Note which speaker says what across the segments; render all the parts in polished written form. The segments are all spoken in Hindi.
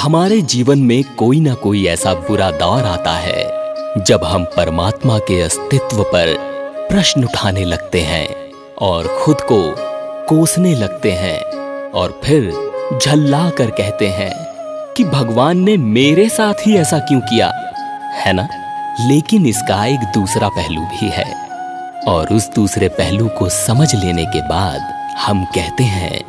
Speaker 1: हमारे जीवन में कोई ना कोई ऐसा बुरा दौर आता है जब हम परमात्मा के अस्तित्व पर प्रश्न उठाने लगते हैं और खुद को कोसने लगते हैं और फिर झल्ला कर कहते हैं कि भगवान ने मेरे साथ ही ऐसा क्यों किया, है ना। लेकिन इसका एक दूसरा पहलू भी है और उस दूसरे पहलू को समझ लेने के बाद हम कहते हैं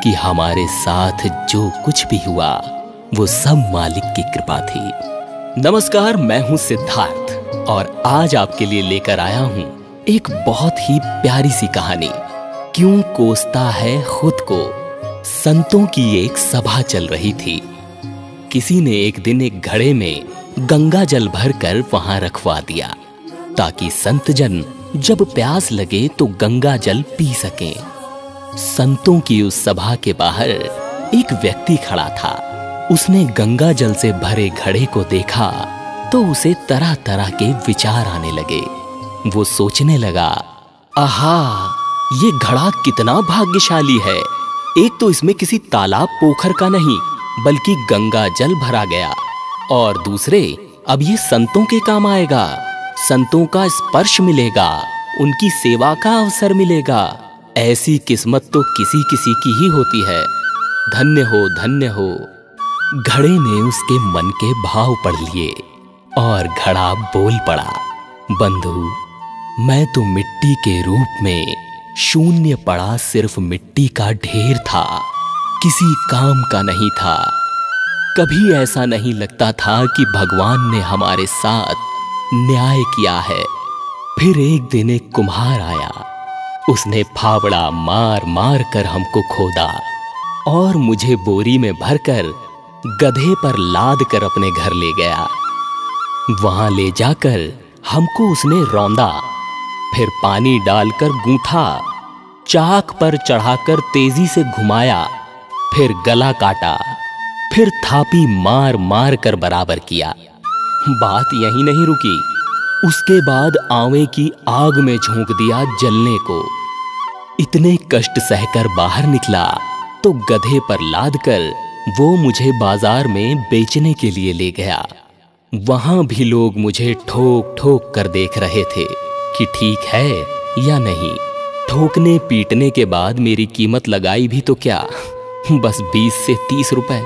Speaker 1: कि हमारे साथ जो कुछ भी हुआ वो सब मालिक की कृपा थी। नमस्कार, मैं हूं सिद्धार्थ और आज आपके लिए लेकर आया हूं एक बहुत ही प्यारी सी कहानी। क्यों कोसता है खुद को। संतों की एक सभा चल रही थी। किसी ने एक दिन एक घड़े में गंगा जल भरकर वहां रखवा दिया ताकि संतजन जब प्यास लगे तो गंगा जल पी सकें। संतों की उस सभा के बाहर एक व्यक्ति खड़ा था। उसने गंगा जल से भरे घड़े को देखा तो उसे तरह तरह के विचार आने लगे। वो सोचने लगा, आहा, ये घड़ा कितना भाग्यशाली है। एक तो इसमें किसी तालाब पोखर का नहीं बल्कि गंगा जल भरा गया और दूसरे अब ये संतों के काम आएगा। संतों का स्पर्श मिलेगा, उनकी सेवा का अवसर मिलेगा। ऐसी किस्मत तो किसी किसी की ही होती है। धन्य हो, धन्य हो। घड़े ने उसके मन के भाव पढ़ लिए और घड़ा बोल पड़ा, बंधु, मैं तो मिट्टी के रूप में शून्य पड़ा सिर्फ मिट्टी का ढेर था, किसी काम का नहीं था। कभी ऐसा नहीं लगता था कि भगवान ने हमारे साथ न्याय किया है। फिर एक दिन एक कुम्हार आया। उसने फावड़ा मार मार कर हमको खोदा और मुझे बोरी में भरकर गधे पर लाद कर अपने घर ले गया। वहां ले जाकर हमको उसने रौंदा, फिर पानी डालकर गूंथा, चाक पर चढ़ाकर तेजी से घुमाया, फिर गला काटा, फिर थापी मार मार कर बराबर किया। बात यहीं नहीं रुकी। उसके बाद आंवे की आग में झोंक दिया जलने को। इतने कष्ट सहकर बाहर निकला तो गधे पर लादकर वो मुझे बाजार में बेचने के लिए ले गया। वहां भी लोग मुझे ठोक ठोक कर देख रहे थे कि ठीक है या नहीं। ठोकने पीटने के बाद मेरी कीमत लगाई भी तो क्या, बस 20 से 30 रुपए।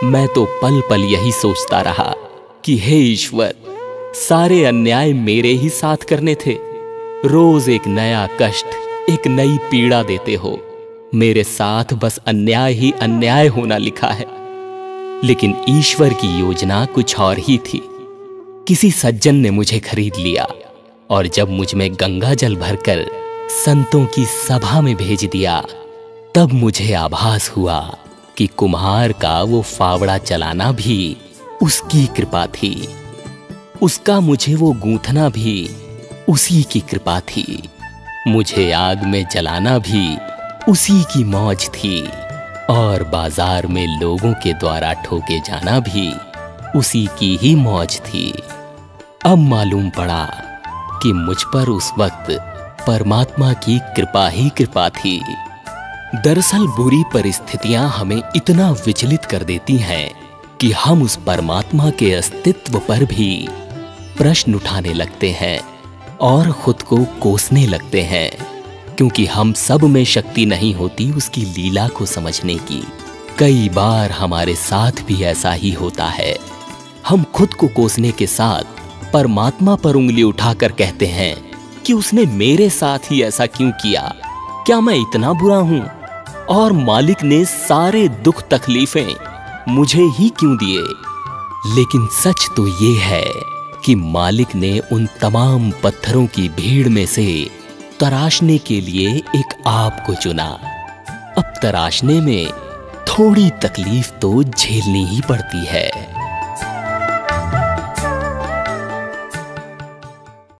Speaker 1: मैं तो पल पल यही सोचता रहा कि हे ईश्वर, सारे अन्याय मेरे ही साथ करने थे। रोज एक नया कष्ट, एक नई पीड़ा देते हो। मेरे साथ बस अन्याय ही अन्याय होना लिखा है। लेकिन ईश्वर की योजना कुछ और ही थी। किसी सज्जन ने मुझे खरीद लिया और जब मुझ में गंगा जल भरकर संतों की सभा में भेज दिया, तब मुझे आभास हुआ कि कुम्हार का वो फावड़ा चलाना भी उसकी कृपा थी। उसका मुझे वो गूंथना भी उसी की कृपा थी। मुझे आग में जलाना भी उसी की मौज थी और बाजार में लोगों के द्वारा ठोके जाना भी उसी की ही मौज थी। अब मालूम पड़ा कि मुझ पर उस वक्त परमात्मा की कृपा ही कृपा थी। दरअसल बुरी परिस्थितियां हमें इतना विचलित कर देती हैं कि हम उस परमात्मा के अस्तित्व पर भी प्रश्न उठाने लगते हैं और खुद को कोसने लगते हैं, क्योंकि हम सब में शक्ति नहीं होती उसकी लीला को समझने की। कई बार हमारे साथ भी ऐसा ही होता है। हम खुद को कोसने के साथ परमात्मा पर उंगली उठाकर कहते हैं कि उसने मेरे साथ ही ऐसा क्यों किया, क्या मैं इतना बुरा हूं और मालिक ने सारे दुख तकलीफें मुझे ही क्यों दिए। लेकिन सच तो ये है कि मालिक ने उन तमाम पत्थरों की भीड़ में से तराशने के लिए एक आप को चुना। अब तराशने में थोड़ी तकलीफ तो झेलनी ही पड़ती है।